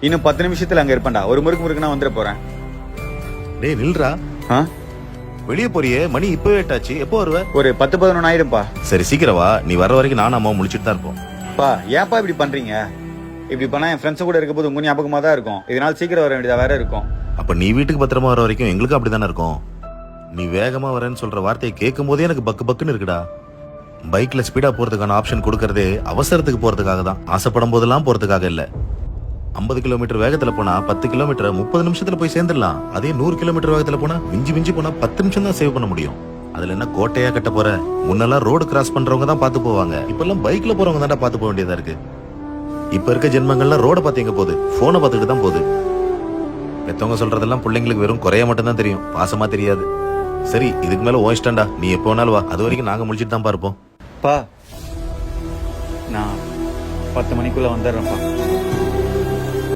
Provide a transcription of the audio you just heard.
இன்னும் 10 நிமிஷத்துல அங்க இருப்பேன்டா. ஒரு முறுக்குனா வந்துட போறேன். டேய் நில்றா. வெளியே போறியே, மணி இப்பவே எட்டாச்சு. எப்போ வருவ? ஒரு 10-11 ஆயிடும்பா. சரி சீக்கிரம் வா. நீ வர்ற வரைக்கும் நானும் அம்மா முடிச்சிட்டு தான் இருப்போம். பா ஏன்ப்பா இப்படி பண்றீங்க? இப்படி பண்ணா என் ஃப்ரெண்ட்ஸ் கூட இருக்க போது உங்க ஞாபகமா தான் இருக்கும். இதனால சீக்கிரம் வர வேண்டியதா வேற இருக்கும். அப்ப நீ வீட்டுக்கு பத்திரமா வர வரைக்கும் எங்களுக்கும் அப்படித்தானே இருக்கும். நீ வேகமா வரேன்னு சொல்ற வார்த்தையை கேட்கும் போதே எனக்கு பக்கு பக்குன்னு இருக்குடா. பைக்ல ஸ்பீடா போறதுக்கான ஆப்ஷன் கொடுக்கறதே அவசரத்துக்கு போறதுக்காக தான், ஆசைப்படும் போதெல்லாம் போறதுக்காக இல்ல. 50 கிலோமீட்டர் வேகத்துல போனா 10 கிலோமீட்டர் 30 நிமிஷத்துல போய் சேர்ந்துடலாம். அதே 100 கிலோமீட்டர் வேகத்துல போனா மிஞ்சி போனா 10 நிமிஷம் தான் சேவ் பண்ண முடியும். அதுல என்ன கோட்டையா கட்ட போற? முன்னெல்லாம் ரோடு கிராஸ் பண்றவங்க தான் பாத்து போவாங்க. இப்பெல்லாம் பைக்ல போறவங்க தான்டா பாத்து போக வேண்டியதா இருக்கு. இப்ப இருக்க ஜென்மங்கள்லாம் ரோட பாத்து எங்க போகுது? போனை பாத்துக்கிட்டு தான் போகுது. பெத்தவங்க சொல்றதெல்லாம் பிள்ளைங்களுக்கு வெறும் குறைய மட்டும் தான் தெரியும், பாசமா தெரியாது. சரி இதுக்கு மேல ஓ இஷ்டம்டா. நீ எப்போ வேணாலும் வா. அது வரைக்கும் நாங்க முடிச்சிட்டு தான் பார்ப்போம். பா நான் 10 மணிக்குள்ள வந்துடுறேன்ப்பா.